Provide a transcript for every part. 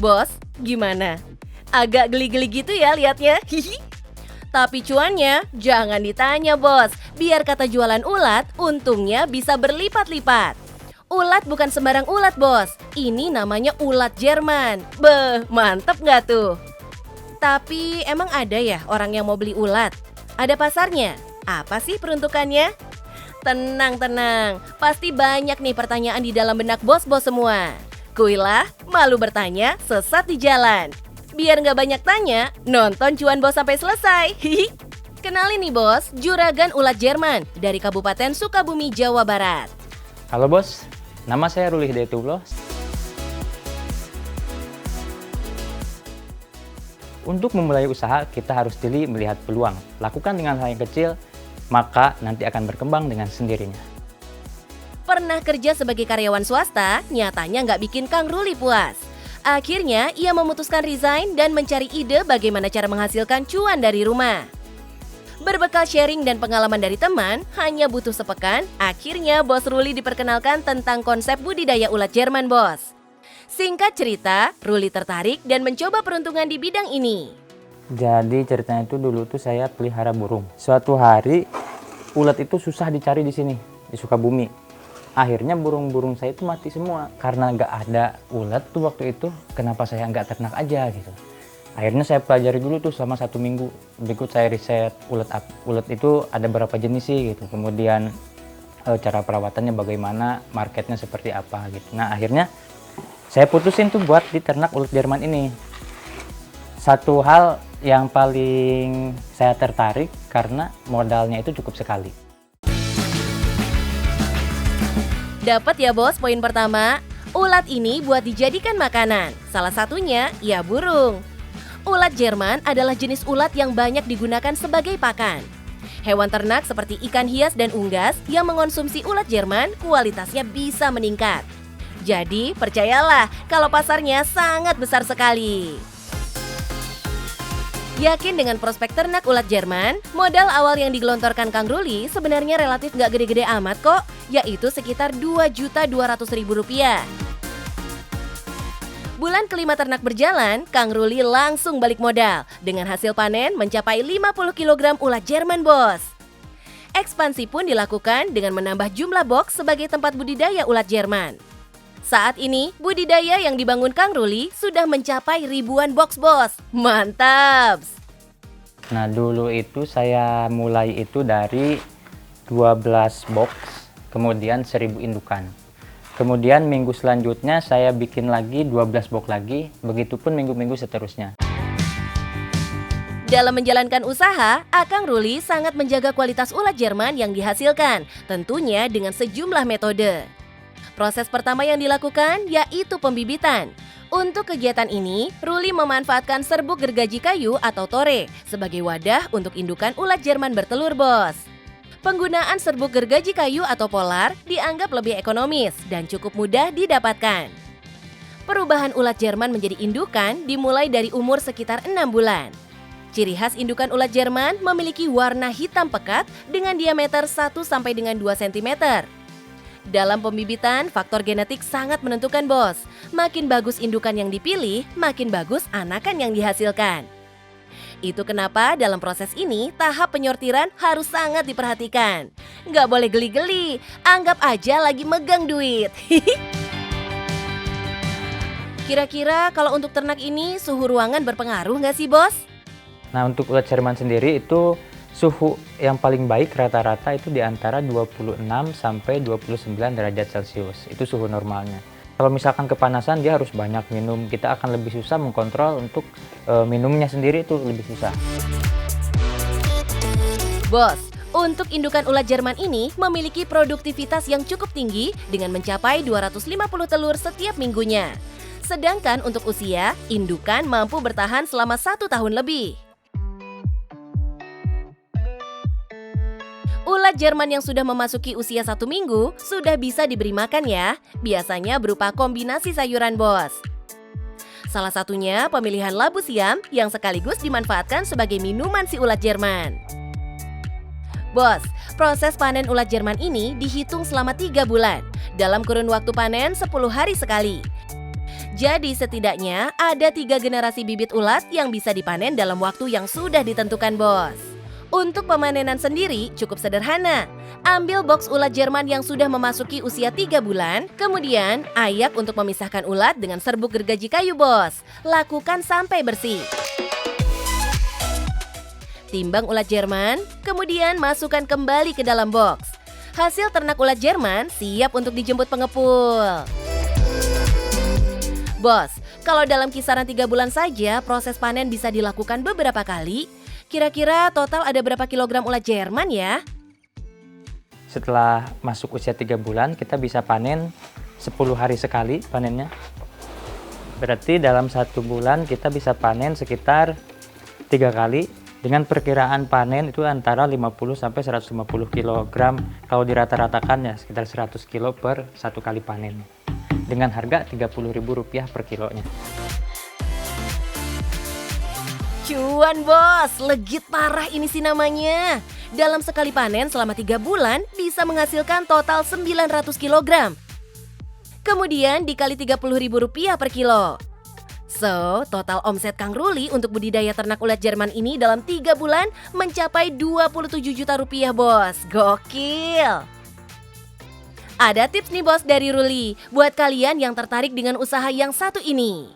Bos, gimana? Agak geli-geli gitu ya liatnya. Hihi. Tapi cuannya jangan ditanya bos. Biar kata jualan ulat, untungnya bisa berlipat-lipat. Ulat bukan sembarang ulat bos. Ini namanya ulat Jerman. Beh, mantep gak tuh? Tapi emang ada ya orang yang mau beli ulat? Ada pasarnya? Apa sih peruntukannya? Tenang, pasti banyak nih pertanyaan di dalam benak bos-bos semua. Kuilah, malu bertanya, sesat di jalan. Biar nggak banyak tanya, nonton Cuan Bos sampai selesai. Hihi. Kenalin nih bos, juragan ulat Jerman dari Kabupaten Sukabumi, Jawa Barat. Halo bos, nama saya Ruli Hidayatullah. Untuk memulai usaha, kita harus jeli melihat peluang. Lakukan dengan hal yang kecil, maka nanti akan berkembang dengan sendirinya. Pernah kerja sebagai karyawan swasta, nyatanya nggak bikin Kang Ruli puas. Akhirnya, ia memutuskan resign dan mencari ide bagaimana cara menghasilkan cuan dari rumah. Berbekal sharing dan pengalaman dari teman, hanya butuh sepekan, akhirnya Bos Ruli diperkenalkan tentang konsep budidaya ulat Jerman, bos. Singkat cerita, Ruli tertarik dan mencoba peruntungan di bidang ini. Jadi ceritanya itu dulu tuh saya pelihara burung. Suatu hari, ulat itu susah dicari di sini, di Sukabumi. Akhirnya burung-burung saya itu mati semua. Karena nggak ada ulat tuh waktu itu, kenapa saya nggak ternak aja gitu. Akhirnya saya pelajari dulu tuh selama 1 minggu. Berikut saya riset ulat itu ada berapa jenis sih gitu. Kemudian cara perawatannya bagaimana, marketnya seperti apa gitu. Nah akhirnya saya putusin tuh buat diternak ulat Jerman ini. Satu hal yang paling saya tertarik karena modalnya itu cukup sekali. Dapat ya bos poin pertama, ulat ini buat dijadikan makanan. Salah satunya ya burung. Ulat Jerman adalah jenis ulat yang banyak digunakan sebagai pakan. Hewan ternak seperti ikan hias dan unggas yang mengonsumsi ulat Jerman kualitasnya bisa meningkat. Jadi percayalah kalau pasarnya sangat besar sekali. Yakin dengan prospek ternak ulat Jerman? Modal awal yang digelontorkan Kang Ruli sebenarnya relatif gak gede-gede amat kok, yaitu sekitar Rp2.200.000. Bulan kelima ternak berjalan, Kang Ruli langsung balik modal dengan hasil panen mencapai 50 kg ulat Jerman, bos. Ekspansi pun dilakukan dengan menambah jumlah box sebagai tempat budidaya ulat Jerman. Saat ini, budidaya yang dibangun Kang Ruli sudah mencapai ribuan box, bos. Mantap! Nah dulu itu saya mulai itu dari 12 box, kemudian 1000 indukan. Kemudian minggu selanjutnya saya bikin lagi 12 box lagi, begitupun minggu-minggu seterusnya. Dalam menjalankan usaha, Akang Ruli sangat menjaga kualitas ulat Jerman yang dihasilkan, tentunya dengan sejumlah metode. Proses pertama yang dilakukan yaitu pembibitan. Untuk kegiatan ini, Ruli memanfaatkan serbuk gergaji kayu atau tore sebagai wadah untuk indukan ulat Jerman bertelur, bos. Penggunaan serbuk gergaji kayu atau polar dianggap lebih ekonomis dan cukup mudah didapatkan. Perubahan ulat Jerman menjadi indukan dimulai dari umur sekitar 6 bulan. Ciri khas indukan ulat Jerman memiliki warna hitam pekat dengan diameter 1 sampai dengan 2 cm. Dalam pembibitan, faktor genetik sangat menentukan, bos. Makin bagus indukan yang dipilih, makin bagus anakan yang dihasilkan. Itu kenapa dalam proses ini, tahap penyortiran harus sangat diperhatikan. Nggak boleh geli-geli, anggap aja lagi megang duit. Kira-kira kalau untuk ternak ini, suhu ruangan berpengaruh nggak sih, bos? Nah untuk ulat Jerman sendiri itu suhu yang paling baik rata-rata itu di antara 26 sampai 29 derajat Celcius. Itu suhu normalnya. Kalau misalkan kepanasan dia harus banyak minum. Kita akan lebih susah mengkontrol untuk minumnya sendiri, itu lebih susah. Bos, untuk indukan ulat Jerman ini memiliki produktivitas yang cukup tinggi dengan mencapai 250 telur setiap minggunya. Sedangkan untuk usia, indukan mampu bertahan selama 1 tahun lebih. Ulat Jerman yang sudah memasuki usia 1 minggu sudah bisa diberi makan ya, biasanya berupa kombinasi sayuran, bos. Salah satunya pemilihan labu siam yang sekaligus dimanfaatkan sebagai minuman si ulat Jerman. Bos, proses panen ulat Jerman ini dihitung selama 3 bulan, dalam kurun waktu panen 10 hari sekali. Jadi setidaknya ada 3 generasi bibit ulat yang bisa dipanen dalam waktu yang sudah ditentukan, Bos. Untuk pemanenan sendiri cukup sederhana. Ambil box ulat Jerman yang sudah memasuki usia 3 bulan, kemudian ayak untuk memisahkan ulat dengan serbuk gergaji kayu, Bos. Lakukan sampai bersih. Timbang ulat Jerman, kemudian masukkan kembali ke dalam box. Hasil ternak ulat Jerman siap untuk dijemput pengepul. Bos, kalau dalam kisaran 3 bulan saja proses panen bisa dilakukan beberapa kali, kira-kira total ada berapa kilogram ulat Jerman ya? Setelah masuk usia 3 bulan, kita bisa panen 10 hari sekali panennya. Berarti dalam 1 bulan kita bisa panen sekitar 3 kali. Dengan perkiraan panen itu antara 50 sampai 150 kg. Kalau dirata-ratakan ya sekitar 100 kg per 1 kali panen. Dengan harga Rp30.000 per kilonya. Cuan, Bos, legit parah ini sih namanya. Dalam sekali panen selama 3 bulan bisa menghasilkan total 900 kg. Kemudian dikali Rp30.000 per kilo. So, total omset Kang Ruli untuk budidaya ternak ulat Jerman ini dalam 3 bulan mencapai Rp27 juta, Bos. Gokil! Ada tips nih, Bos, dari Ruli buat kalian yang tertarik dengan usaha yang satu ini.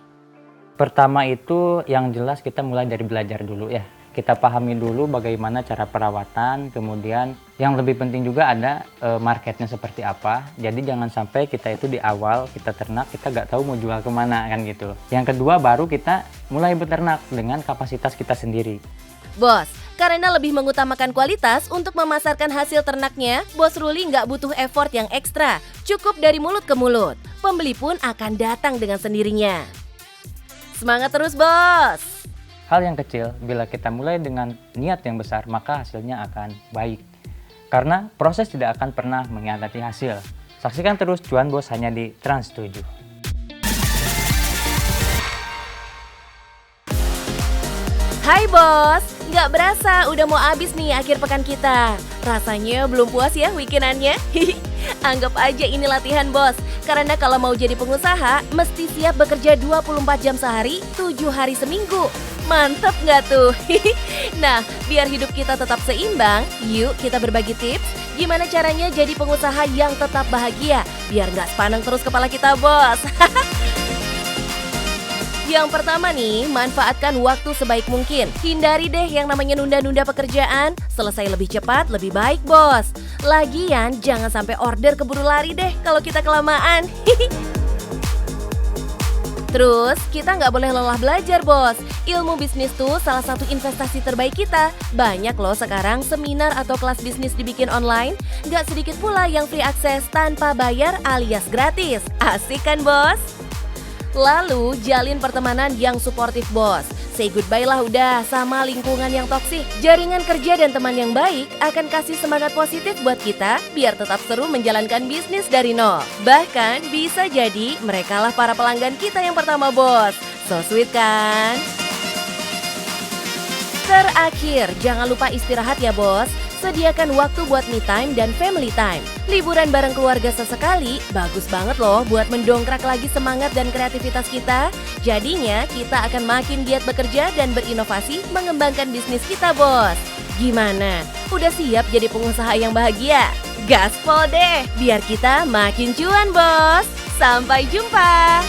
Pertama itu yang jelas kita mulai dari belajar dulu ya. Kita pahami dulu bagaimana cara perawatan, kemudian yang lebih penting juga ada marketnya seperti apa. Jadi jangan sampai kita itu di awal kita ternak, kita nggak tahu mau jual kemana kan gitu. Yang kedua baru kita mulai beternak dengan kapasitas kita sendiri. Bos, karena lebih mengutamakan kualitas untuk memasarkan hasil ternaknya, Bos Ruli nggak butuh effort yang ekstra. Cukup dari mulut ke mulut. Pembeli pun akan datang dengan sendirinya. Semangat terus, Bos! Hal yang kecil, bila kita mulai dengan niat yang besar, maka hasilnya akan baik. Karena proses tidak akan pernah mengkhianati hasil. Saksikan terus Cuan Bos hanya di Trans 7. Hai Bos, nggak berasa udah mau habis nih akhir pekan kita. Rasanya belum puas ya weekendannya? Anggap aja ini latihan, Bos. Karena kalau mau jadi pengusaha, mesti siap bekerja 24 jam sehari, 7 hari seminggu. Mantep nggak tuh? Nah, biar hidup kita tetap seimbang, yuk kita berbagi tips gimana caranya jadi pengusaha yang tetap bahagia, biar nggak sepaneng terus kepala kita, Bos. Yang pertama nih, manfaatkan waktu sebaik mungkin. Hindari deh yang namanya nunda-nunda pekerjaan. Selesai lebih cepat, lebih baik, Bos. Lagian, jangan sampai order keburu lari deh kalau kita kelamaan. Terus, kita nggak boleh lelah belajar, Bos. Ilmu bisnis tuh salah satu investasi terbaik kita. Banyak loh sekarang seminar atau kelas bisnis dibikin online. Nggak sedikit pula yang free akses tanpa bayar alias gratis. Asik kan, Bos? Lalu, jalin pertemanan yang suportif, Bos. Say goodbye lah udah sama lingkungan yang toksik. Jaringan kerja dan teman yang baik akan kasih semangat positif buat kita biar tetap seru menjalankan bisnis dari nol. Bahkan bisa jadi merekalah para pelanggan kita yang pertama, Bos. So sweet kan? Terakhir, jangan lupa istirahat ya, Bos. Sediakan waktu buat me time dan family time. Liburan bareng keluarga sesekali bagus banget loh buat mendongkrak lagi semangat dan kreativitas kita. Jadinya kita akan makin giat bekerja dan berinovasi mengembangkan bisnis kita, Bos. Gimana? Udah siap jadi pengusaha yang bahagia? Gaspol deh, biar kita makin cuan, Bos. Sampai jumpa!